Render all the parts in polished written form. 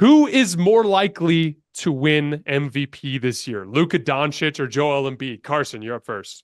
Who is more likely to win MVP this year? Luka Doncic or Joel Embiid? Carson, you're up first.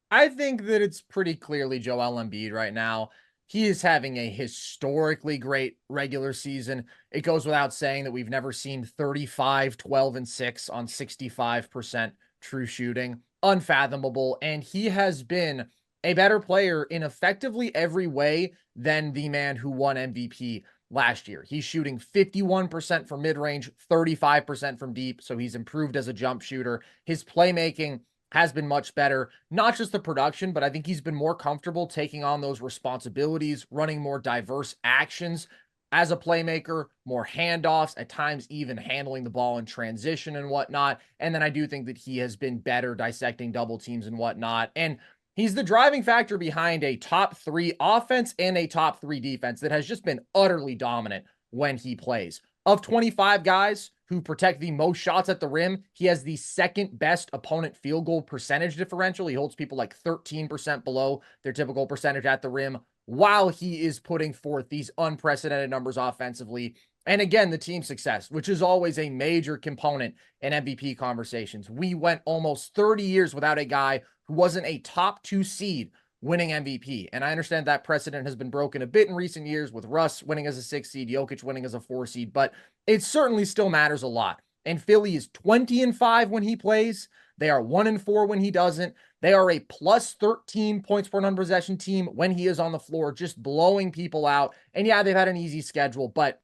I think that it's pretty clearly Joel Embiid right now. He is having a historically great regular season. It goes without saying that we've never seen 35, 12, and 6 on 65% true shooting. Unfathomable. And he has been a better player in effectively every way than the man who won MVP last year. He's shooting 51% from mid range, 35% from deep. So he's improved as a jump shooter. His playmaking has been much better, not just the production, but I think he's been more comfortable taking on those responsibilities, running more diverse actions as a playmaker, more handoffs, at times even handling the ball in transition and whatnot. And then I do think that he has been better dissecting double teams and whatnot. And he's the driving factor behind a top 3 offense and a top 3 defense that has just been utterly dominant when he plays. Of 25 guys who protect the most shots at the rim, he has the second best opponent field goal percentage differential. He holds people like 13% below their typical percentage at the rim while he is putting forth these unprecedented numbers offensively. And again, the team success, which is always a major component in MVP conversations. We went almost 30 years without a guy who wasn't a top 2 seed winning MVP. And I understand that precedent has been broken a bit in recent years with Russ winning as a 6 seed, Jokic winning as a 4 seed, but it certainly still matters a lot. And Philly is 20-5 when he plays. They are 1-4 when he doesn't. They are a plus 13 points per non-possession team when he is on the floor, just blowing people out. And yeah, they've had an easy schedule, but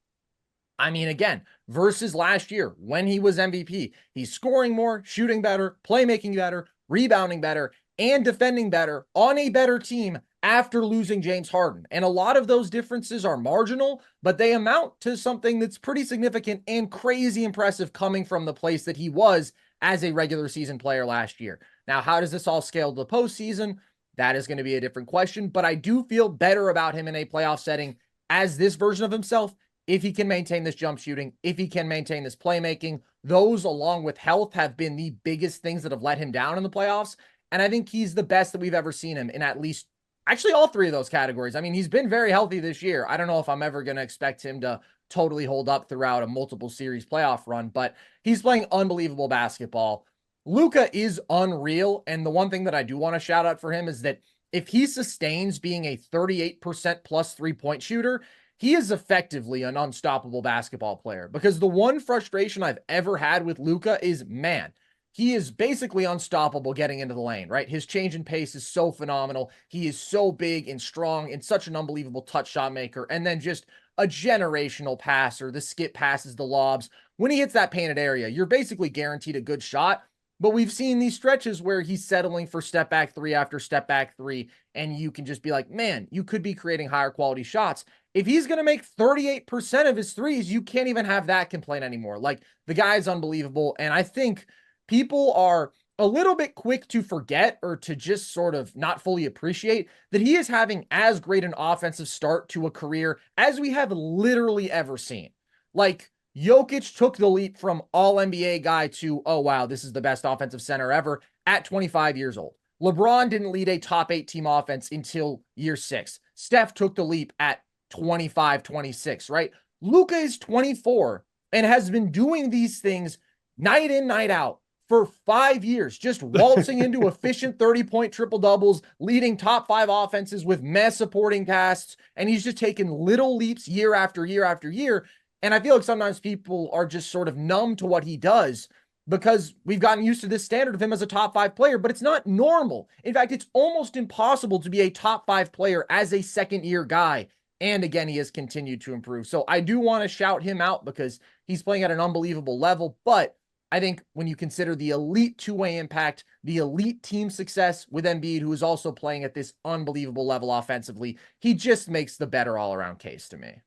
I mean, again, versus last year when he was MVP, he's scoring more, shooting better, playmaking better, rebounding better, and defending better on a better team after losing James Harden. And a lot of those differences are marginal, but they amount to something that's pretty significant and crazy impressive coming from the place that he was as a regular season player last year. Now, how does this all scale to the postseason? That is going to be a different question, but I do feel better about him in a playoff setting as this version of himself if he can maintain this jump shooting, if he can maintain this playmaking. Those, along with health, have been the biggest things that have let him down in the playoffs. And I think he's the best that we've ever seen him in at least, actually, all 3 of those categories. I mean, he's been very healthy this year. I don't know if I'm ever going to expect him to totally hold up throughout a multiple series playoff run, but he's playing unbelievable basketball. Luka is unreal. And the one thing that I do want to shout out for him is that if he sustains being a 38% plus 3-point shooter, he is effectively an unstoppable basketball player, because the one frustration I've ever had with Luka is, man, he is basically unstoppable getting into the lane, right? His change in pace is so phenomenal. He is so big and strong and such an unbelievable touch shot maker. And then just a generational passer, the skip passes, the lobs. When he hits that painted area, you're basically guaranteed a good shot. But we've seen these stretches where he's settling for step back 3 after step back 3. And you can just be like, man, you could be creating higher quality shots. If he's going to make 38% of his threes, you can't even have that complaint anymore. Like, the guy is unbelievable. And I think people are a little bit quick to forget or to just sort of not fully appreciate that he is having as great an offensive start to a career as we have literally ever seen. Like, Jokic took the leap from all NBA guy to, oh, wow, this is the best offensive center ever at 25 years old. LeBron didn't lead a top 8 team offense until year 6. Steph took the leap at 25, 26, right? Luka is 24 and has been doing these things night in, night out for 5 years, just waltzing into efficient 30-point triple doubles, leading top 5 offenses with mess supporting casts. And he's just taken little leaps year after year after year. And I feel like sometimes people are just sort of numb to what he does because we've gotten used to this standard of him as a top 5 player, but it's not normal. In fact, it's almost impossible to be a top 5 player as a second-year guy. And again, he has continued to improve. So I do want to shout him out because he's playing at an unbelievable level. But I think when you consider the elite two-way impact, the elite team success with Embiid, who is also playing at this unbelievable level offensively, he just makes the better all-around case to me.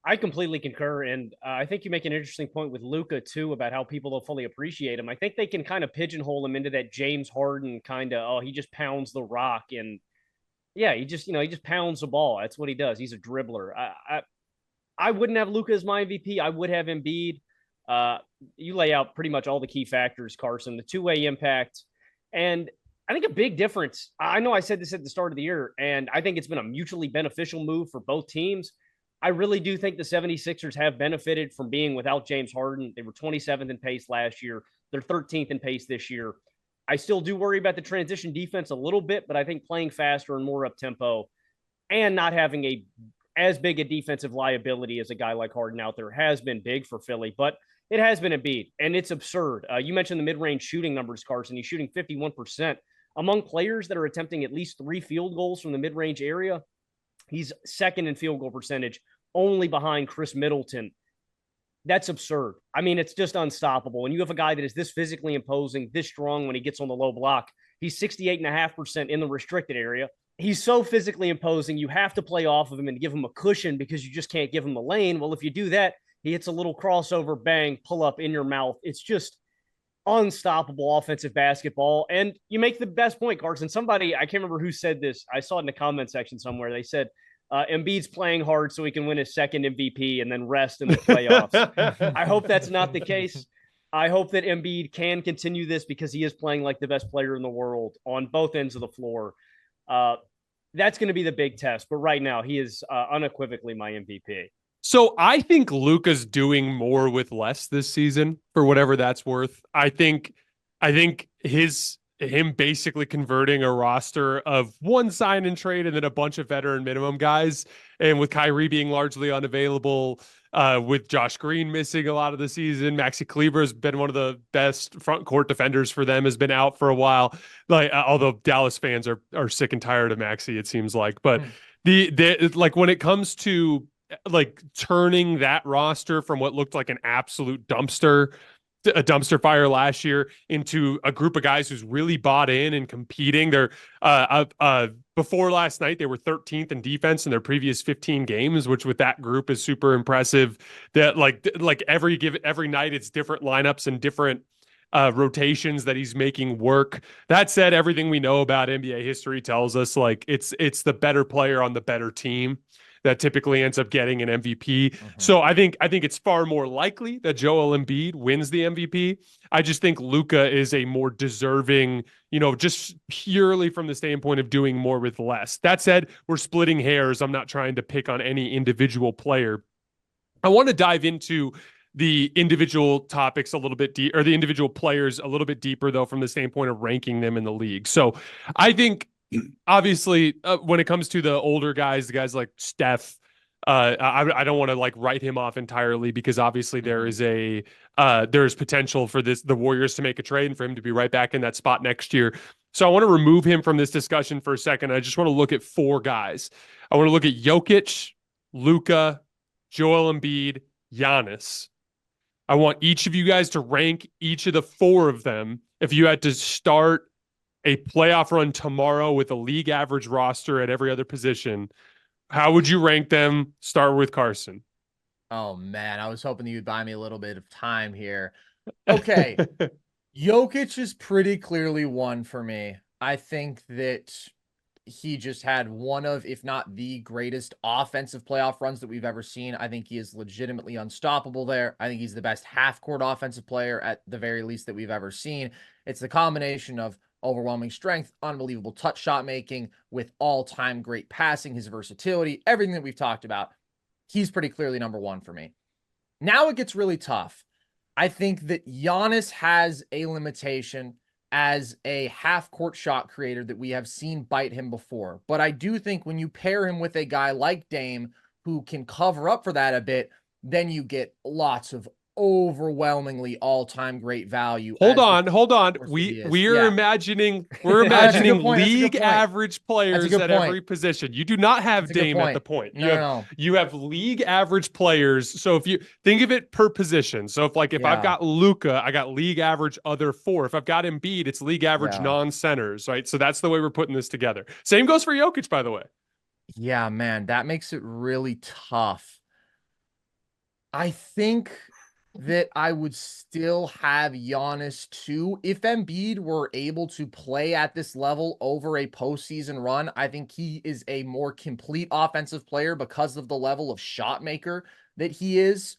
I completely concur, and I think you make an interesting point with Luka too about how people don't fully appreciate him. I think they can kind of pigeonhole him into that James Harden kind of, oh, he just pounds the rock, and yeah, he just pounds the ball. That's what he does. He's a dribbler. I wouldn't have Luka as my MVP. I would have Embiid. Uh, you lay out pretty much all the key factors, Carson. The two-way impact, and I think a big difference. I know I said this at the start of the year, and I think it's been a mutually beneficial move for both teams. I really do think the 76ers have benefited from being without James Harden. They were 27th in pace last year. They're 13th in pace this year. I still do worry about the transition defense a little bit, but I think playing faster and more up tempo and not having as big a defensive liability as a guy like Harden out there has been big for Philly. But it has been a beat, and it's absurd. You mentioned the mid-range shooting numbers, Carson. He's shooting 51%. Among players that are attempting at least 3 field goals from the mid-range area, he's second in field goal percentage, only behind Chris Middleton. That's absurd. I mean, it's just unstoppable. When you have a guy that is this physically imposing, this strong when he gets on the low block, he's 68.5% in the restricted area. He's so physically imposing, you have to play off of him and give him a cushion because you just can't give him a lane. Well, if you do that, he hits a little crossover, bang, pull up in your mouth. It's just unstoppable offensive basketball. And you make the best point, Carson. Somebody, I can't remember who said this. I saw it in the comment section somewhere. They said, Embiid's playing hard so he can win his second MVP and then rest in the playoffs. I hope that's not the case. I hope that Embiid can continue this because he is playing like the best player in the world on both ends of the floor. That's going to be the big test. But right now, he is unequivocally my MVP. So I think Luka's doing more with less this season, for whatever that's worth. I think him basically converting a roster of one sign and trade and then a bunch of veteran minimum guys, and with Kyrie being largely unavailable, with Josh Green missing a lot of the season, Maxi Kleber has been one of the best front court defenders for them, has been out for a while. Like, although Dallas fans are sick and tired of Maxi, it seems like. But the like when it comes to like turning that roster from what looked like an absolute dumpster fire last year into a group of guys who's really bought in and competing. They're before last night, they were 13th in defense in their previous 15 games, which with that group is super impressive. That like every night it's different lineups and different rotations that he's making work. That said, everything we know about NBA history tells us like it's the better player on the better team that typically ends up getting an MVP. Mm-hmm. So I think it's far more likely that Joel Embiid wins the MVP. I just think Luka is a more deserving, just purely from the standpoint of doing more with less. That said, we're splitting hairs. I'm not trying to pick on any individual player. I want to dive into the individual topics a little bit or the individual players a little bit deeper, though, from the standpoint of ranking them in the league. So I think, obviously, when it comes to the older guys, the guys like Steph, I don't want to like write him off entirely because obviously there is potential for the Warriors to make a trade and for him to be right back in that spot next year. So I want to remove him from this discussion for a second. I just want to look at 4 guys. I want to look at Jokic, Luka, Joel Embiid, Giannis. I want each of you guys to rank each of the 4 of them. If you had to start a playoff run tomorrow with a league average roster at every other position, how would you rank them? Start with Carson. Oh, man. I was hoping that you'd buy me a little bit of time here. Okay. Jokic is pretty clearly 1 for me. I think that he just had one of, if not the greatest offensive playoff runs that we've ever seen. I think he is legitimately unstoppable there. I think he's the best half-court offensive player at the very least that we've ever seen. It's the combination of overwhelming strength, unbelievable touch shot making with all-time great passing, his versatility, everything that we've talked about. He's pretty clearly number 1 for me. Now it gets really tough. I think that Giannis has a limitation as a half-court shot creator that we have seen bite him before. But I do think when you pair him with a guy like Dame who can cover up for that a bit, then you get lots of overwhelmingly all-time great value. Hold on. We're imagining league average players at every position. You do not have Dame at the point. You have league average players. So if you think of it per position, so if I've got Luka, I got league average other 4. If I've got Embiid, it's league average non-centers, right? So that's the way we're putting this together. Same goes for Jokic, by the way. Yeah, man, that makes it really tough. I think that I would still have Giannis too. If Embiid were able to play at this level over a postseason run, I think he is a more complete offensive player because of the level of shot maker that he is.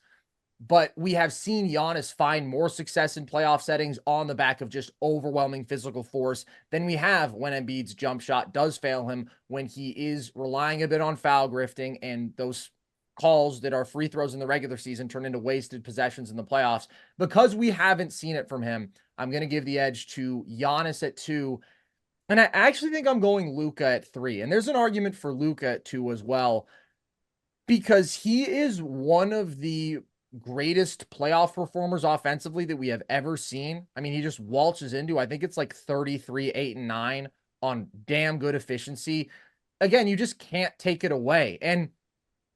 But we have seen Giannis find more success in playoff settings on the back of just overwhelming physical force than we have when Embiid's jump shot does fail him, when he is relying a bit on foul grifting and those calls that are free throws in the regular season turn into wasted possessions in the playoffs. Because we haven't seen it from him, I'm going to give the edge to Giannis at 2. And I actually think I'm going Luka at 3. And there's an argument for Luka at 2 as well, because he is one of the greatest playoff performers offensively that we have ever seen. I mean, he just waltzes into, I think it's like 33, 8, and 9 on damn good efficiency. Again, you just can't take it away. And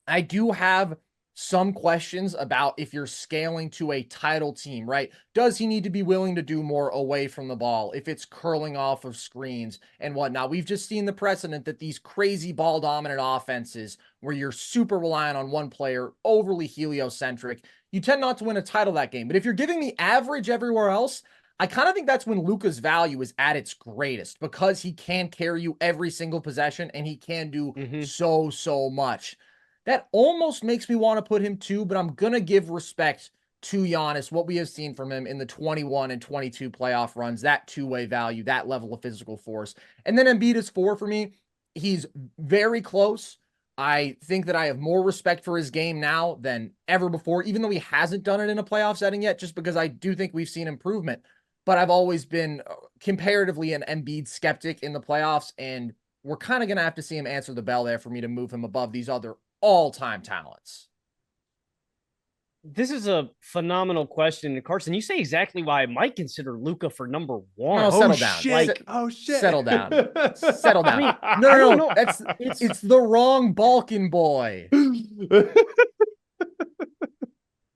I do have some questions about if you're scaling to a title team, right? Does he need to be willing to do more away from the ball if it's curling off of screens and whatnot? We've just seen the precedent that these crazy ball dominant offenses where you're super reliant on one player, overly heliocentric, you tend not to win a title that game. But if you're giving me average everywhere else, I kind of think that's when Luka's value is at its greatest, because he can carry you every single possession and he can do so much. That almost makes me want to put him 2, but I'm going to give respect to Giannis, what we have seen from him in the 21 and 22 playoff runs, that two-way value, that level of physical force. And then Embiid is 4 for me. He's very close. I think that I have more respect for his game now than ever before, even though he hasn't done it in a playoff setting yet, just because I do think we've seen improvement. But I've always been comparatively an Embiid skeptic in the playoffs, and we're kind of going to have to see him answer the bell there for me to move him above these other all-time talents. This is a phenomenal question. And Carson, you say exactly why I might consider Luka for number 1. No, settle down. Shit. Shit. Settle down. Settle down. I mean, No. It's the wrong Balkan boy.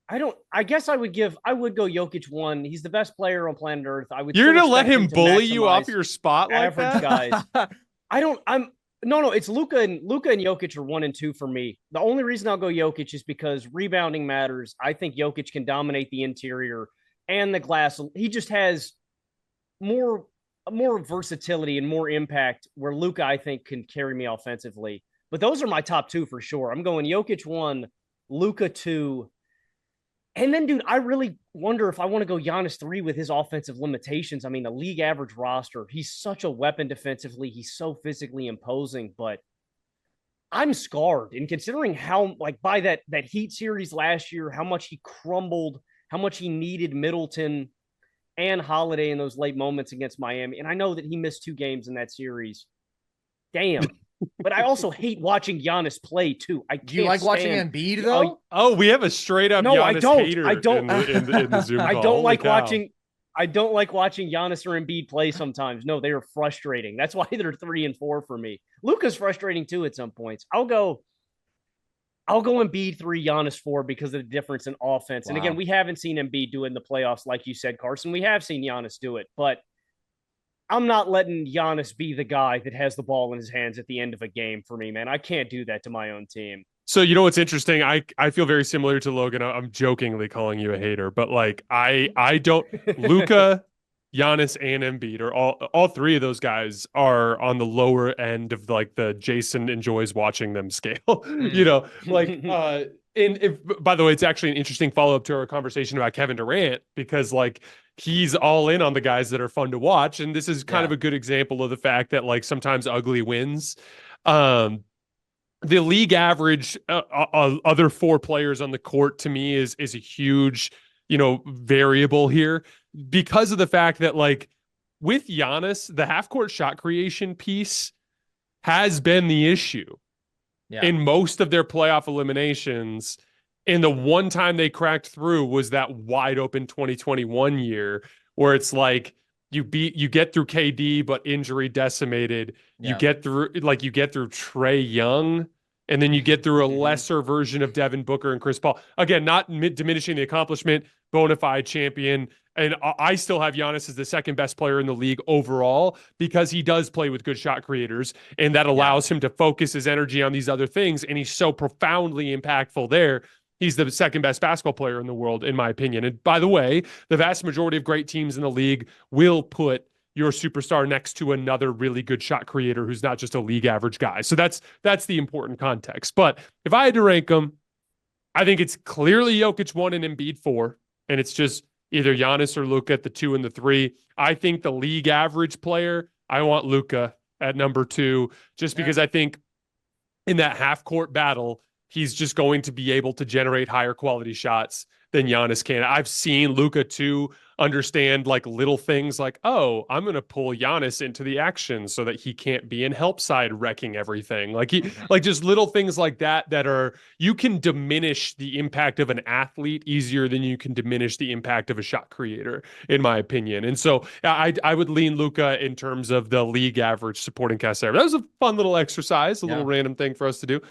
I guess I would go Jokic 1. He's the best player on planet Earth. You're going to let him bully you off your spot like average that? guys. No, it's Luka and Jokic are 1 and 2 for me. The only reason I'll go Jokic is because rebounding matters. I think Jokic can dominate the interior and the glass. He just has more versatility and more impact, where Luka, I think, can carry me offensively. But those are my top 2 for sure. I'm going Jokic 1, Luka 2. And then, dude, I really wonder if I want to go Giannis 3 with his offensive limitations. I mean, a league average roster. He's such a weapon defensively. He's so physically imposing, but I'm scarred. And considering how, like, by that Heat series last year, how much he crumbled, how much he needed Middleton and Holiday in those late moments against Miami. And I know that he missed 2 games in that series. Damn. But I also hate watching Giannis play too. Do you like watching Embiid though? Oh, we have a straight up Giannis hater I don't. in the Zoom call. I don't like watching Giannis or Embiid play sometimes. No, they are frustrating. That's why they're 3 and 4 for me. Luka's frustrating too at some points. I'll go Embiid 3, Giannis 4 because of the difference in offense. Wow. And again, we haven't seen Embiid do it in the playoffs, like you said, Carson. We have seen Giannis do it, but I'm not letting Giannis be the guy that has the ball in his hands at the end of a game for me, man. I can't do that to my own team. So, you know what's interesting? I feel very similar to Logan. I'm jokingly calling you a hater, but like I don't Luka, Giannis, and Embiid are all 3 of those guys are on the lower end of like the Jason enjoys watching them scale. You know, like by the way, it's actually an interesting follow-up to our conversation about Kevin Durant, because like he's all in on the guys that are fun to watch. And this is kind of a good example of the fact that like sometimes ugly wins. The league average other 4 players on the court to me is a huge, variable here, because of the fact that like with Giannis, the half court shot creation piece has been the issue in most of their playoff eliminations. And the one time they cracked through was that wide open 2021 year where it's like you get through KD, but injury decimated. Yeah. You get through Trae Young, and then you get through a lesser version of Devin Booker and Chris Paul. Again, not diminishing the accomplishment, bona fide champion. And I still have Giannis as the second best player in the league overall, because he does play with good shot creators, and that allows him to focus his energy on these other things. And he's so profoundly impactful there. He's the second best basketball player in the world, in my opinion. And by the way, the vast majority of great teams in the league will put your superstar next to another really good shot creator who's not just a league average guy. So that's the important context. But if I had to rank them, I think it's clearly Jokic 1 and Embiid 4. And it's just either Giannis or Luka at the 2 and the 3. I think the league average player, I want Luka at number 2, just because I think in that half court battle, he's just going to be able to generate higher quality shots than Giannis can. I've seen Luka too understand like little things like, oh, I'm going to pull Giannis into the action so that he can't be in help side wrecking everything. Like like just little things like that are, you can diminish the impact of an athlete easier than you can diminish the impact of a shot creator, in my opinion. And so I would lean Luka in terms of the league average supporting cast average. That was a fun little exercise, a little random thing for us to do.